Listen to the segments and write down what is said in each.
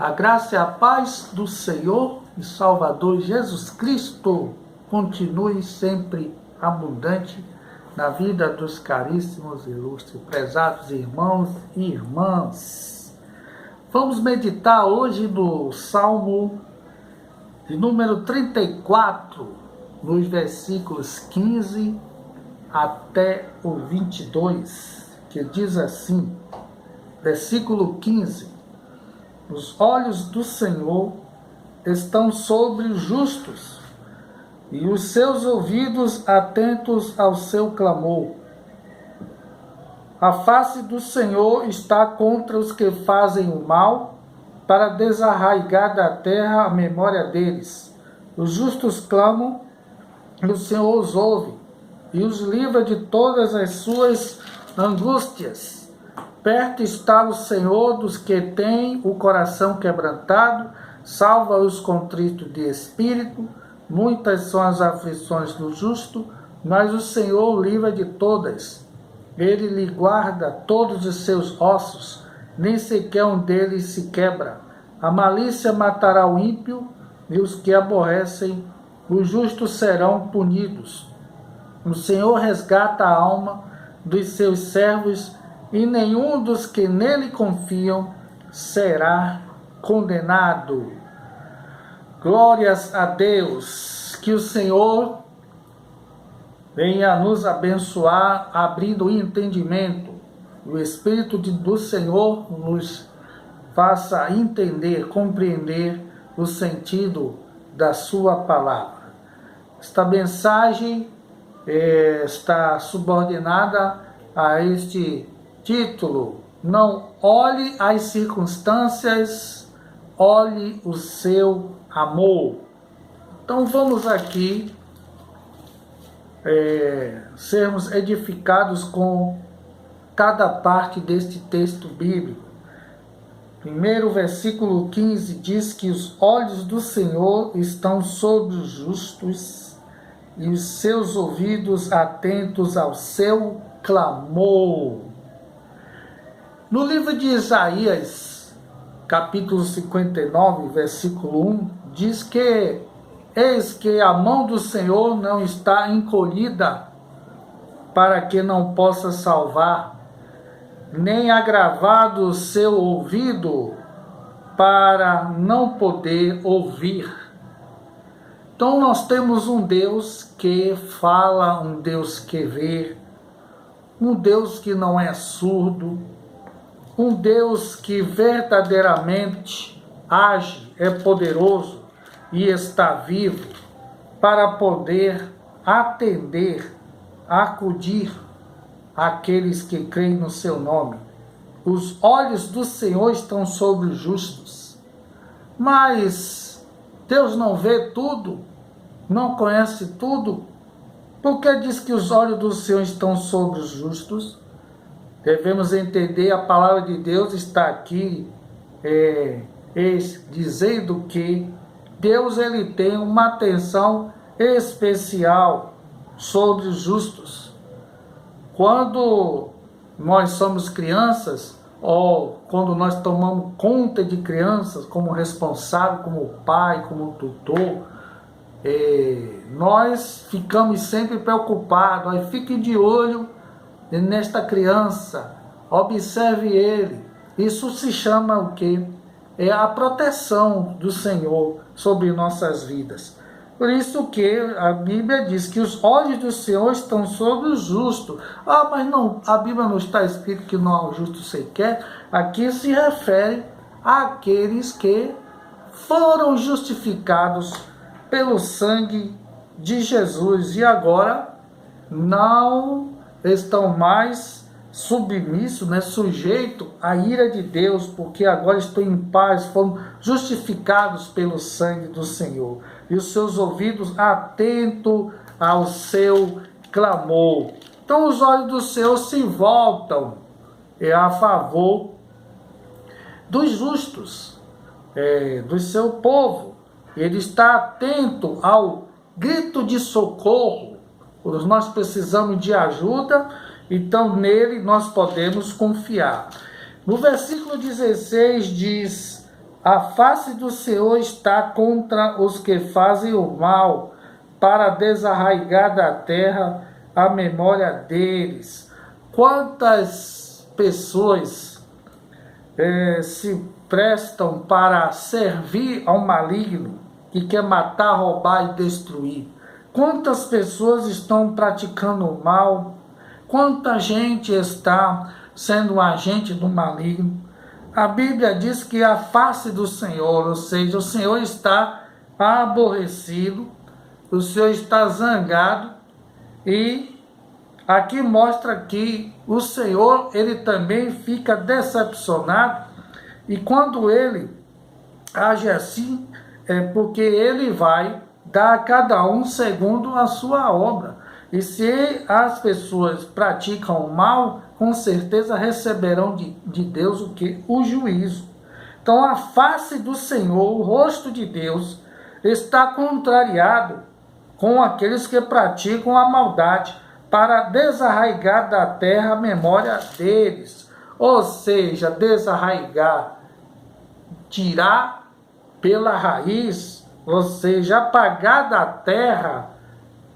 A graça e a paz do Senhor e Salvador Jesus Cristo continue sempre abundante na vida dos caríssimos, ilustres, prezados irmãos e irmãs. Vamos meditar hoje no Salmo de número 34, nos versículos 15 até o 22, que diz assim, versículo 15: Os olhos do Senhor estão sobre os justos, e os seus ouvidos atentos ao seu clamor. A face do Senhor está contra os que fazem o mal, para desarraigar da terra a memória deles. Os justos clamam, e o Senhor os ouve, e os livra de todas as suas angústias. Perto está o Senhor dos que têm o coração quebrantado, salva os contritos de espírito. Muitas são as aflições do justo, mas o Senhor o livra de todas. Ele lhe guarda todos os seus ossos, nem sequer um deles se quebra. A malícia matará o ímpio, e os que aborrecem os justos serão punidos. O Senhor resgata a alma dos seus servos, e nenhum dos que nele confiam será condenado. Glórias a Deus, que o Senhor venha nos abençoar, abrindo o entendimento. O Espírito do Senhor nos faça entender, compreender o sentido da sua palavra. Esta mensagem está subordinada a este título: não olhe as circunstâncias, olhe o seu amor. Então vamos aqui sermos edificados com cada parte deste texto bíblico. Primeiro, versículo 15 diz que os olhos do Senhor estão sobre os justos e os seus ouvidos atentos ao seu clamor. No livro de Isaías, capítulo 59, versículo 1, diz que eis que a mão do Senhor não está encolhida para que não possa salvar, nem agravado o seu ouvido para não poder ouvir. Então nós temos um Deus que fala, um Deus que vê, um Deus que não é surdo, um Deus que verdadeiramente age, é poderoso e está vivo para poder atender, acudir àqueles que creem no seu nome. Os olhos do Senhor estão sobre os justos. Mas Deus não vê tudo, não conhece tudo. Por que diz que os olhos do Senhor estão sobre os justos? Devemos entender, a palavra de Deus está aqui dizendo que Deus ele tem uma atenção especial sobre os justos. Quando nós somos crianças, ou quando nós tomamos conta de crianças como responsável, como pai, como tutor, nós ficamos sempre preocupados. Fique de olho nesta criança, observe ele. Isso se chama o quê? É a proteção do Senhor sobre nossas vidas. Por isso que a Bíblia diz que os olhos do Senhor estão sobre os justos. Mas não, a Bíblia não está escrito que não há um justo sequer. Aqui se refere àqueles que foram justificados pelo sangue de Jesus e agora não estão mais submisso, sujeito à ira de Deus, porque agora estão em paz, foram justificados pelo sangue do Senhor, e os seus ouvidos atentos ao seu clamor. Então os olhos do Senhor se voltam a favor dos justos, do seu povo. Ele está atento ao grito de socorro. Nós precisamos de ajuda, então nele nós podemos confiar. No versículo 16 diz: A face do Senhor está contra os que fazem o mal, para desarraigar da terra a memória deles. Quantas pessoas se prestam para servir ao maligno, que quer matar, roubar e destruir? Quantas pessoas estão praticando o mal? Quanta gente está sendo um agente do maligno? A Bíblia diz que a face do Senhor, ou seja, o Senhor está aborrecido, o Senhor está zangado, e aqui mostra que o Senhor, ele também fica decepcionado, e quando ele age assim, é porque ele vai dar a cada um segundo a sua obra. E se as pessoas praticam o mal, com certeza receberão de Deus o que? O juízo. Então a face do Senhor, o rosto de Deus, está contrariado com aqueles que praticam a maldade, para desarraigar da terra a memória deles. Ou seja, desarraigar, tirar pela raiz, ou seja, apagar da terra,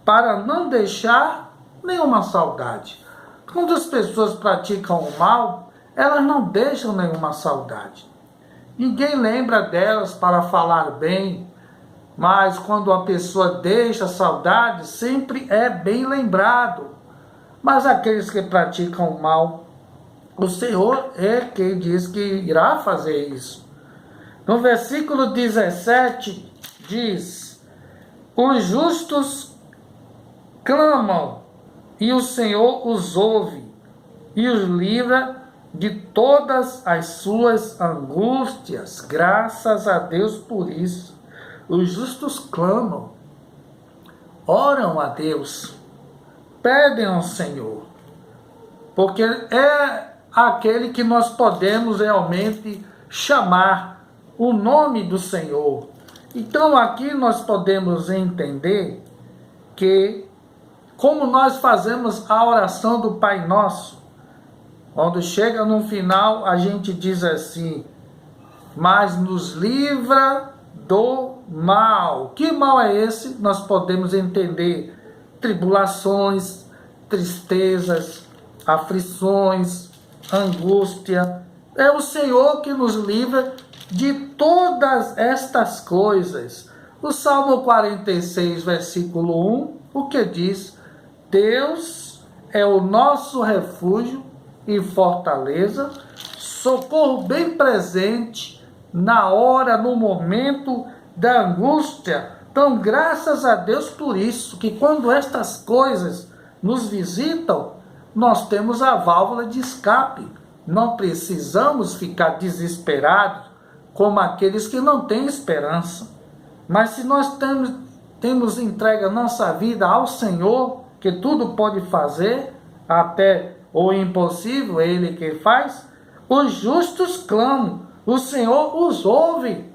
para não deixar nenhuma saudade. Quando as pessoas praticam o mal, elas não deixam nenhuma saudade. Ninguém lembra delas para falar bem, mas quando a pessoa deixa saudade, sempre é bem lembrado. Mas aqueles que praticam o mal, o Senhor é quem diz que irá fazer isso. No versículo 17 diz: os justos clamam, e o Senhor os ouve, e os livra de todas as suas angústias. Graças a Deus por isso. Os justos clamam, oram a Deus, pedem ao Senhor, porque é aquele que nós podemos realmente chamar o nome do Senhor. Então aqui nós podemos entender que, como nós fazemos a oração do Pai Nosso, quando chega no final a gente diz assim: mas nos livra do mal. Que mal é esse? Nós podemos entender tribulações, tristezas, aflições, angústia. É o Senhor que nos livra de todas estas coisas. O Salmo 46, versículo 1, o que diz? Deus é o nosso refúgio e fortaleza, socorro bem presente na hora, no momento da angústia. Então, graças a Deus por isso, que quando estas coisas nos visitam, nós temos a válvula de escape. Não precisamos ficar desesperados como aqueles que não têm esperança. Mas se nós temos entregue a nossa vida ao Senhor, que tudo pode fazer, até o impossível, é Ele que faz, os justos clamam, o Senhor os ouve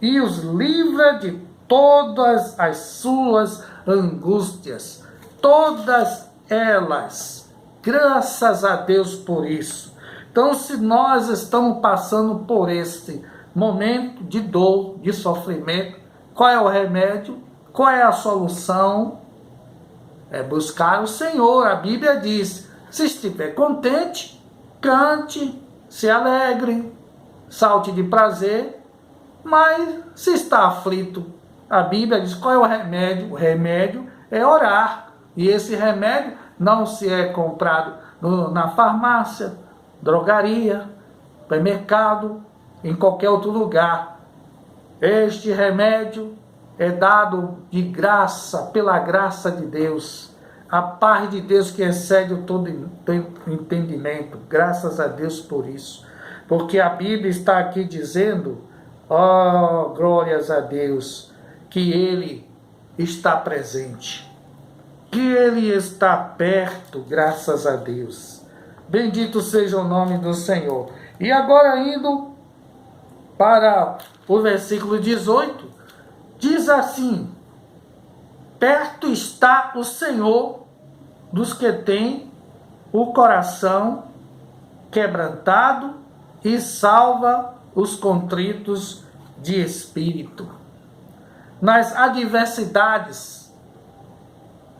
e os livra de todas as suas angústias, todas elas. Graças a Deus por isso. Então, se nós estamos passando por este momento de dor, de sofrimento, qual é o remédio? Qual é a solução? É buscar o Senhor. A Bíblia diz: se estiver contente, cante, se alegre, salte de prazer. Mas se está aflito, a Bíblia diz qual é o remédio? O remédio é orar. E esse remédio não se é comprado na farmácia, drogaria, supermercado, em qualquer outro lugar. Este remédio é dado de graça, pela graça de Deus. A paz de Deus que excede todo entendimento. Graças a Deus por isso. Porque a Bíblia está aqui dizendo, oh, glórias a Deus, que Ele está presente, que Ele está perto, graças a Deus. Bendito seja o nome do Senhor. E agora, indo para o versículo 18, diz assim: perto está o Senhor dos que têm o coração quebrantado e salva os contritos de espírito. Nas adversidades,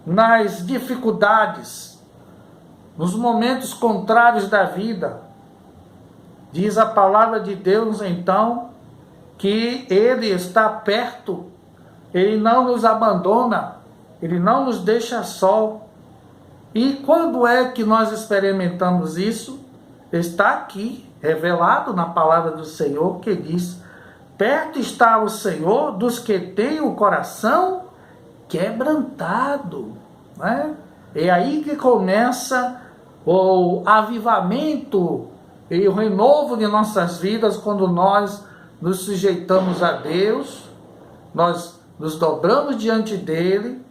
nas dificuldades, nos momentos contrários da vida, diz a palavra de Deus, então, que Ele está perto, Ele não nos abandona, Ele não nos deixa só. E quando é que nós experimentamos isso? Está aqui, revelado na palavra do Senhor, que diz: perto está o Senhor dos que têm o coração quebrantado. Né? É aí que começa o avivamento e o renovo de nossas vidas, quando nós nos sujeitamos a Deus, nós nos dobramos diante dEle,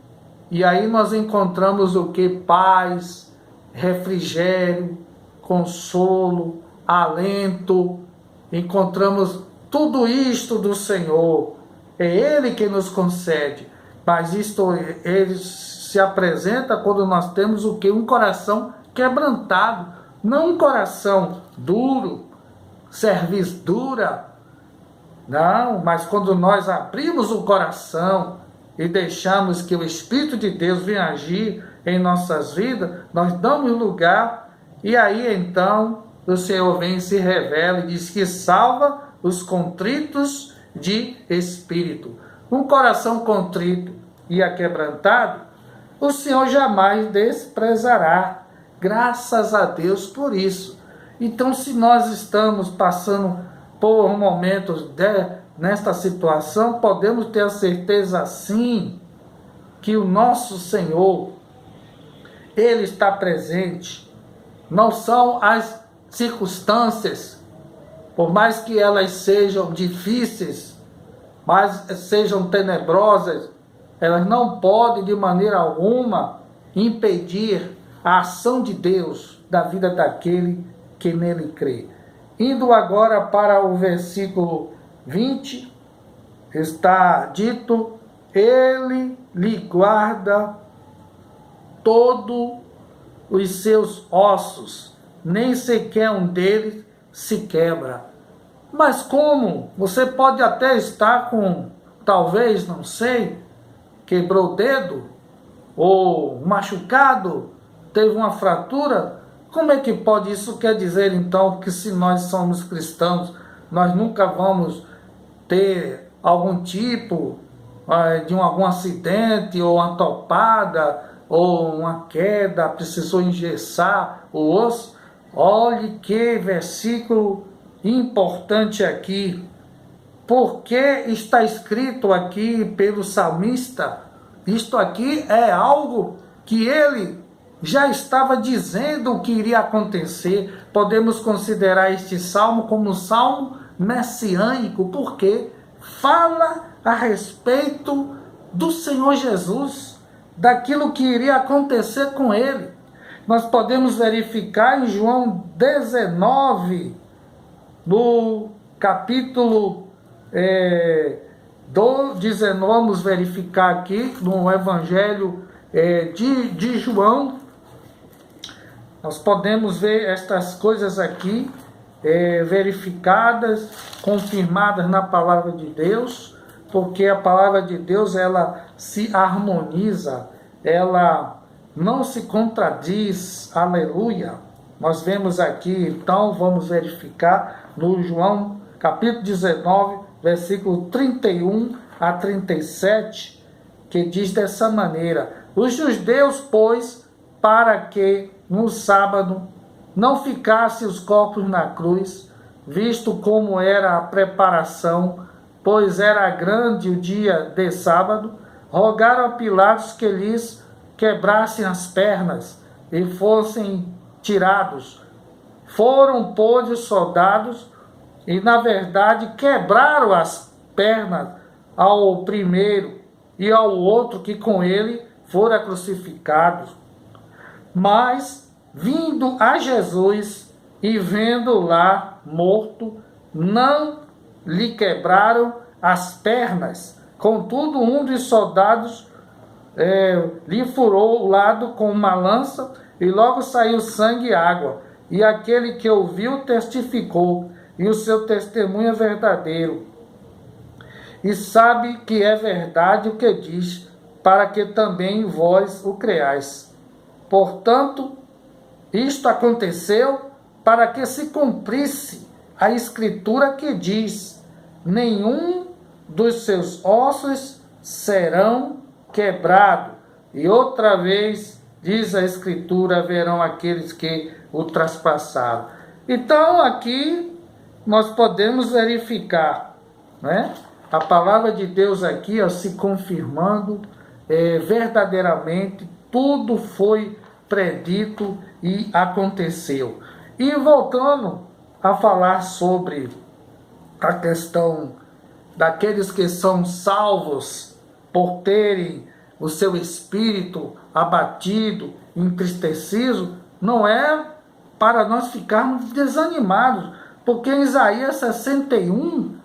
e aí nós encontramos o que? Paz, refrigério, consolo, alento. Encontramos tudo isto do Senhor. É Ele que nos concede. Mas isto, Ele se apresenta quando nós temos o que? Um coração quebrantado. Não um coração duro, cerviz dura. Não, mas quando nós abrimos o coração e deixamos que o Espírito de Deus venha agir em nossas vidas, nós damos lugar, e aí então o Senhor vem e se revela e diz que salva os contritos de espírito. Um coração contrito e aquebrantado, o Senhor jamais desprezará. Graças a Deus por isso. Então, se nós estamos passando por momentos nesta situação, podemos ter a certeza sim que o nosso Senhor, Ele está presente. Não são as circunstâncias, por mais que elas sejam difíceis, mas sejam tenebrosas, elas não podem de maneira alguma impedir a ação de Deus da vida daquele que nele crê. Indo agora para o versículo 20, está dito: Ele lhe guarda todos os seus ossos, nem sequer um deles se quebra. Mas como? Você pode até estar com, talvez, não sei, quebrou o dedo, ou machucado, teve uma fratura. Como é que pode? Isso quer dizer então que se nós somos cristãos, nós nunca vamos ter algum tipo de algum acidente, ou uma topada, ou uma queda, precisou engessar o osso? Olhe que versículo importante aqui, porque está escrito aqui pelo salmista. Isto aqui é algo que ele já estava dizendo o que iria acontecer. Podemos considerar este salmo como um salmo messiânico, porque fala a respeito do Senhor Jesus, daquilo que iria acontecer com ele. Nós podemos verificar em João 19, no capítulo 19, vamos verificar aqui no Evangelho de João. Nós podemos ver estas coisas aqui verificadas, confirmadas na palavra de Deus, porque a palavra de Deus, ela se harmoniza, ela não se contradiz. Aleluia! Nós vemos aqui, então, vamos verificar no João capítulo 19, versículo 31 a 37, que diz dessa maneira: os judeus, pois, para que no sábado não ficassem os corpos na cruz, visto como era a preparação, pois era grande o dia de sábado, rogaram a Pilatos que lhes quebrassem as pernas e fossem tirados. Foram, pois, os soldados e, na verdade, quebraram as pernas ao primeiro e ao outro que com ele fora crucificados. Mas, vindo a Jesus e vendo lá morto, não lhe quebraram as pernas. Contudo, um dos soldados lhe furou o lado com uma lança, e logo saiu sangue e água. E aquele que ouviu testificou, e o seu testemunho é verdadeiro. E sabe que é verdade o que diz, para que também vós o creais. Portanto, isto aconteceu para que se cumprisse a escritura que diz: nenhum dos seus ossos serão quebrados. E outra vez, diz a escritura, verão aqueles que o traspassaram. Então, aqui nós podemos verificar, né? A palavra de Deus aqui, ó, se confirmando, verdadeiramente, tudo foi predito e aconteceu. E voltando a falar sobre a questão daqueles que são salvos por terem o seu espírito abatido, entristecido, não é para nós ficarmos desanimados, porque em Isaías 61,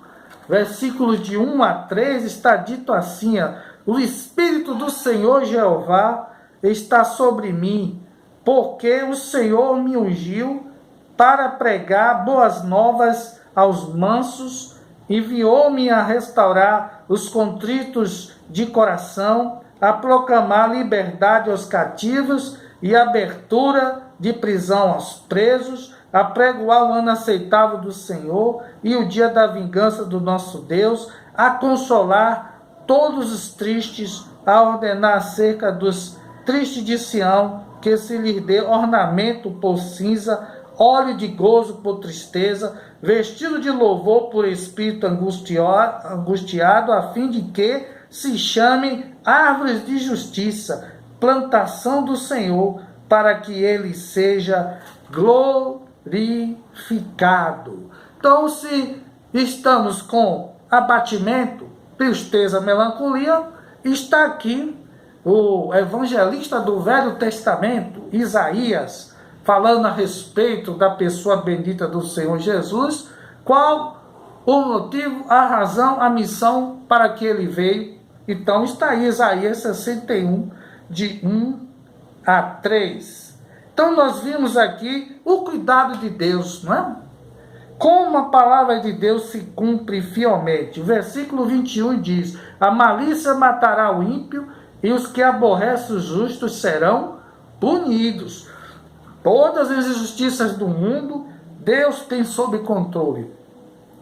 versículos de 1 a 3, está dito assim: ó, o Espírito do Senhor Jeová está sobre mim, porque o Senhor me ungiu para pregar boas novas aos mansos, enviou-me a restaurar os contritos de coração, a proclamar liberdade aos cativos e abertura de prisão aos presos, a pregoar o ano aceitável do Senhor e o dia da vingança do nosso Deus, a consolar todos os tristes, a ordenar acerca dos tristes de Sião, que se lhes dê ornamento por cinza, óleo de gozo por tristeza, vestido de louvor por espírito angustiado, a fim de que se chamem árvores de justiça, plantação do Senhor, para que ele seja glorificado. Então, se estamos com abatimento, tristeza, melancolia, está aqui o evangelista do Velho Testamento, Isaías, falando a respeito da pessoa bendita do Senhor Jesus, qual o motivo, a razão, a missão para que ele veio. Então está aí Isaías 61, de 1 a 3. Então nós vimos aqui o cuidado de Deus, não é? Como a palavra de Deus se cumpre fielmente. O versículo 21 diz: a malícia matará o ímpio, e os que aborrecem os justos serão punidos. Todas as injustiças do mundo, Deus tem sob controle.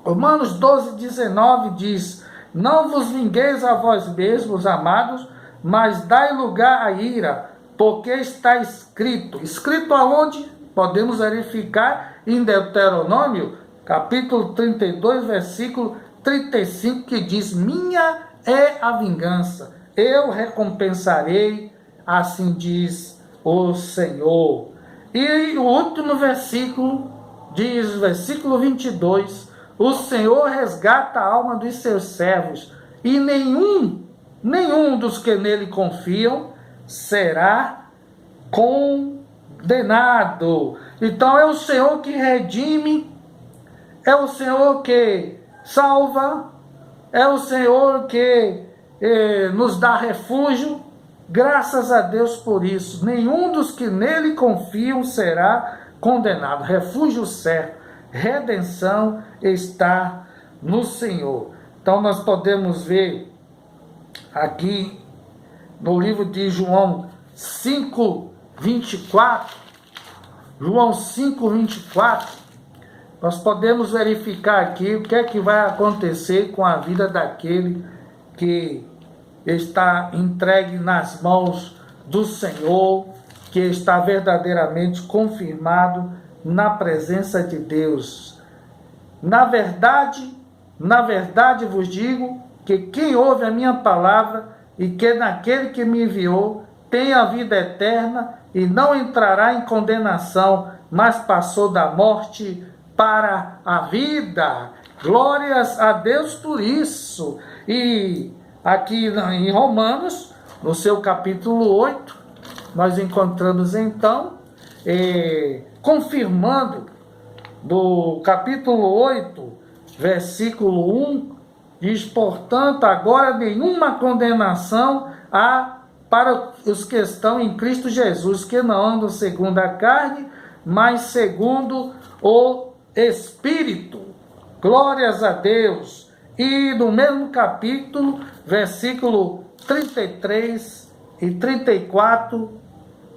Romanos 12:19 diz: não vos vingueis a vós mesmos, amados, mas dai lugar à ira, porque está escrito. Escrito aonde? Podemos verificar em Deuteronômio, capítulo 32, versículo 35, que diz: minha é a vingança, eu recompensarei, assim diz o Senhor. E o último versículo diz, versículo 22, o Senhor resgata a alma dos seus servos, e nenhum dos que nele confiam será condenado. Então é o Senhor que redime, é o Senhor que salva, é o Senhor que nos dá refúgio. Graças a Deus por isso. Nenhum dos que nele confiam será condenado. Refúgio certo, redenção está no Senhor. Então nós podemos ver aqui no livro de João 5:24, João 5:24, nós podemos verificar aqui o que é que vai acontecer com a vida daquele que está entregue nas mãos do Senhor, que está verdadeiramente confirmado na presença de Deus. Na verdade vos digo que quem ouve a minha palavra e que naquele que me enviou tem a vida eterna e não entrará em condenação, mas passou da morte para a vida. Glórias a Deus por isso. E aqui em Romanos, no seu capítulo 8, nós encontramos então, confirmando, do capítulo 8, versículo 1, diz: portanto, agora nenhuma condenação há para os que estão em Cristo Jesus, que não andam segundo a carne, mas segundo o Espírito. Glórias a Deus. E no mesmo capítulo, versículo 33 e 34,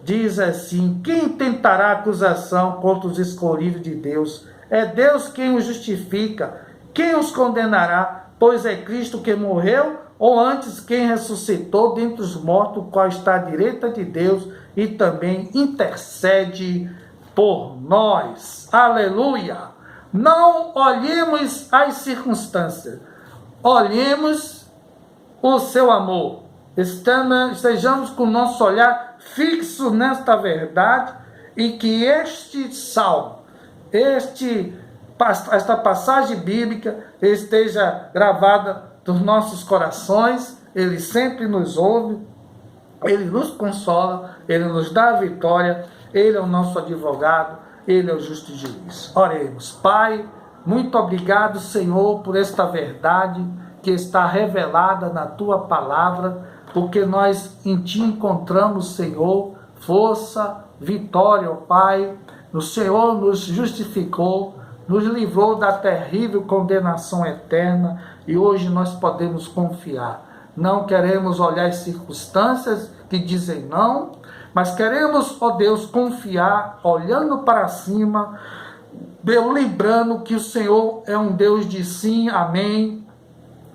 diz assim: quem tentará acusação contra os escolhidos de Deus? É Deus quem os justifica. Quem os condenará? Pois é Cristo que morreu, ou antes quem ressuscitou dentre os mortos, o qual está à direita de Deus e também intercede por nós. Aleluia! Não olhemos as circunstâncias, olhemos o seu amor. Estejamos com o nosso olhar fixo nesta verdade e que este salmo, esta passagem bíblica esteja gravada nos nossos corações. Ele sempre nos ouve, ele nos consola, ele nos dá a vitória, ele é o nosso advogado, ele é o justo juiz. Oremos. Pai, muito obrigado, Senhor, por esta verdade que está revelada na Tua palavra, porque nós em Ti encontramos, Senhor, força, vitória, ó Pai. O Senhor nos justificou, nos livrou da terrível condenação eterna e hoje nós podemos confiar. Não queremos olhar as circunstâncias que dizem não, mas queremos, ó Deus, confiar, olhando para cima, Deus, lembrando que o Senhor é um Deus de sim, amém.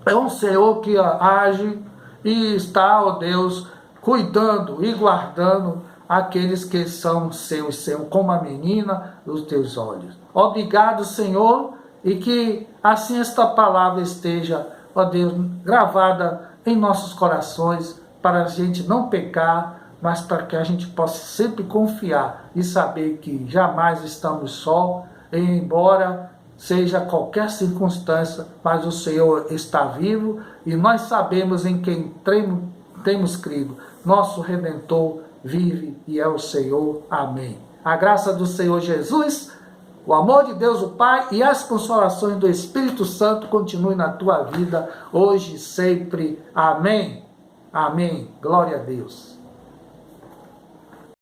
É um Senhor que age e está, ó Deus, cuidando e guardando aqueles que são seus, Senhor, como a menina dos teus olhos. Obrigado, Senhor, e que assim esta palavra esteja, ó Deus, gravada em nossos corações, para a gente não pecar, mas para que a gente possa sempre confiar e saber que jamais estamos só, embora seja qualquer circunstância, mas o Senhor está vivo e nós sabemos em quem temos crido. Nosso Redentor vive e é o Senhor. Amém. A graça do Senhor Jesus, o amor de Deus o Pai e as consolações do Espírito Santo continuem na tua vida, hoje e sempre. Amém. Amém. Glória a Deus.